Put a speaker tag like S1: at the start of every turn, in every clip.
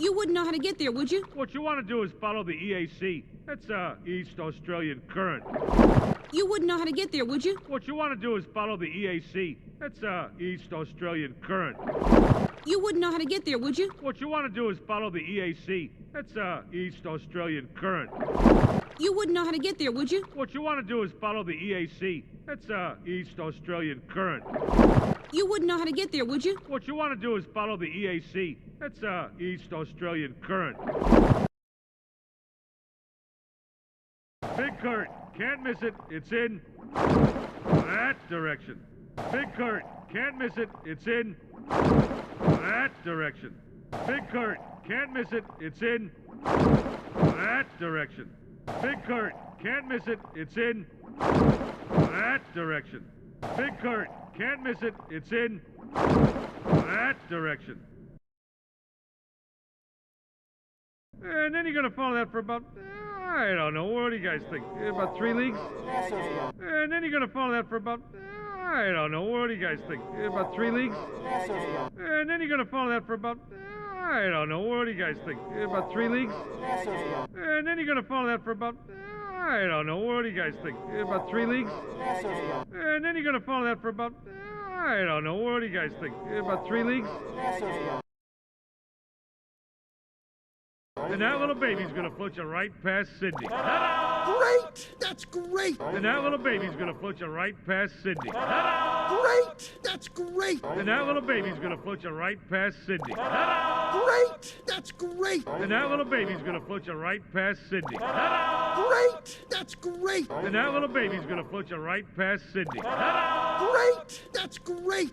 S1: You wouldn't know how to get there, would you?
S2: What you want to do is follow the EAC. That's East Australian Current.
S1: You wouldn't know how to get there, would you?
S2: What you want to do is follow the EAC. That's East Australian Current.
S1: You wouldn't know how to get there, would you?
S2: What you want to do is follow the EAC. That's East Australian Current.
S1: You wouldn't know how to get there, would you?
S2: What you want to do is follow the EAC. That's East Australian Current.
S1: You wouldn't know how to get there, would you?
S2: What you want to do is follow the EAC. That's East Australian Current. Big current. Can't miss it. It's in that direction. Big current. Can't miss it. It's in that direction. Big current. Can't miss it. It's in that direction. Big current. Can't miss it. It's in that direction. Big current. Can't miss it. It's in that direction. And then you're going to follow that for about, I don't know, what do you guys think? About 3 leagues? And then you're going to follow that for about, I don't know, what do you guys think? About 3 leagues? And then you're going to follow that for about, I don't know, what do you guys think? About 3 leagues? And then you're going to follow that for about, I don't know, what do you guys think? About 3 leagues? And then you're going to follow that for about, I don't know, what do you guys think? About 3 leagues? And that little baby's gonna float you right past Sydney.
S3: Great! That's great!
S2: And that little baby's gonna float you right past Sydney.
S3: Great! That's great!
S2: And that little baby's gonna float you right past Sydney.
S3: Great! That's great!
S2: And that little baby's gonna float you right past Sydney.
S3: Great! That's great!
S2: And that little baby's gonna float you right past Sydney.
S3: Great! That's great!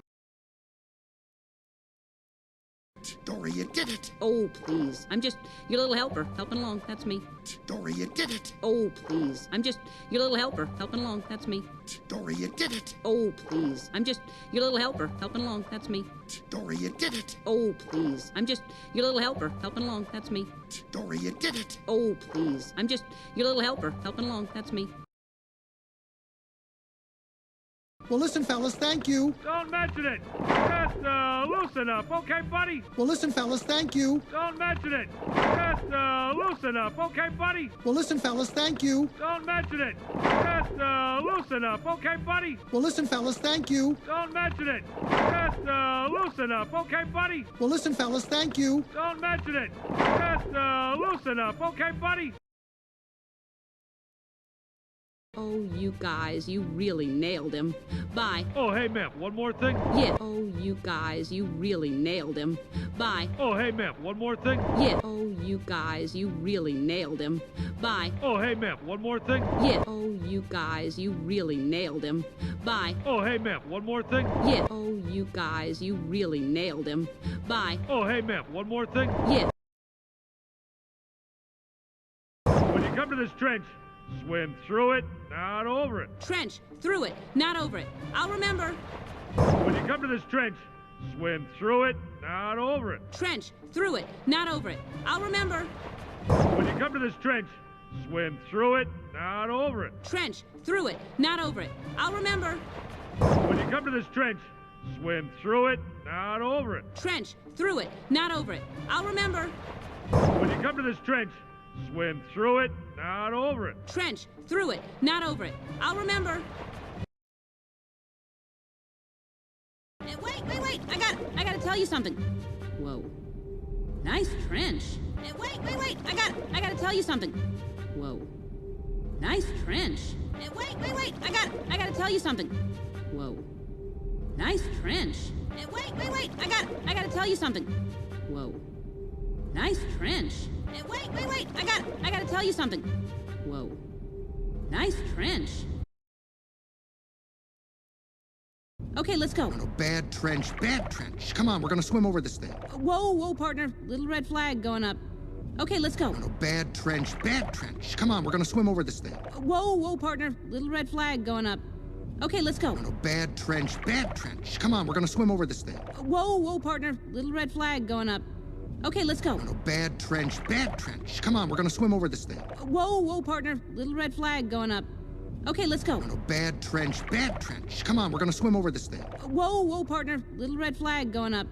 S3: Dory, you did it!
S1: Oh, please. I'm just your little helper, helping along. That's me.
S3: Dory, you did it!
S1: Oh, please. I'm just your little helper, helping along. That's me.
S3: Dory, you did it!
S1: Oh, please. I'm just your little helper, helping along. That's me.
S3: Dory, you did it!
S1: Oh, please. I'm just your little helper, helping along. That's me.
S3: Dory, you did it!
S1: Oh, please. I'm just your little helper, helping along. That's me.
S3: Well, listen, fellas, thank you.
S2: Don't mention it. Just loosen up, okay, buddy?
S3: Well, listen, fellas, thank you.
S2: Don't mention it. Just loosen up, okay, buddy?
S3: Well, listen, fellas, thank you.
S2: Don't mention it. Just loosen up, okay, buddy?
S3: Well, listen, fellas, thank you.
S2: Don't mention it. Just loosen up, okay, buddy?
S3: Well, listen, fellas, thank you.
S2: Don't mention it. Just loosen up, okay, buddy?
S1: Oh, you guys, you really nailed him. Bye.
S2: Oh, hey, ma'am, one more thing?
S1: Yeah. Oh, you guys, you really nailed him. Bye.
S2: Oh, hey, ma'am, one more thing?
S1: Yeah. Oh, you guys, you really nailed him. Bye.
S2: Oh, hey, ma'am, one more thing?
S1: Yeah. Oh, you guys, you really nailed him. Bye.
S2: Oh, hey, ma'am, one more thing?
S1: Yeah. Oh, you guys, you really nailed him. Bye.
S2: Oh, hey, ma'am, one more thing?
S1: Yeah.
S2: When you come to this trench, swim through it, not over it.
S1: Trench, through it, not over it. I'll remember.
S2: When you come to this trench, swim through it, not over it.
S1: Trench, through it, not over it. I'll remember.
S2: When you come to this trench, swim through it, not over it.
S1: Trench, through it, not over it. I'll remember.
S2: When you come to this trench, swim through it, not over it.
S1: Trench, through it, not over it. I'll remember.
S2: When you come to this trench, swim through it, not over it.
S1: Trench, through it, not over it. I'll remember. Hey, wait. I gotta tell you something. Whoa. Nice trench. Hey, wait. I gotta tell you something. Whoa. Nice trench. Hey, wait. I gotta tell you something. Whoa. Nice trench. Hey, wait. I gotta tell you something. Whoa. Nice trench. Hey, wait. I gotta tell you something. Whoa. Nice trench. Okay, let's go.
S3: No, bad trench. Come on, we're gonna swim over this thing.
S1: Whoa, partner. Little red flag going up. Okay, let's go.
S3: No, bad trench. Come on, we're gonna swim over this thing.
S1: Whoa, partner. Little red flag going up. Okay, let's go.
S3: No, bad trench. Come on, we're gonna swim over this thing.
S1: Whoa, partner. Little red flag going up. Okay, let's go.
S3: No, bad trench. Come on, we're gonna swim over this thing.
S1: Whoa, partner. Little red flag going up. Okay, let's go.
S3: No, bad trench. Come on, we're gonna swim over this thing.
S1: Whoa, partner. Little red flag going up.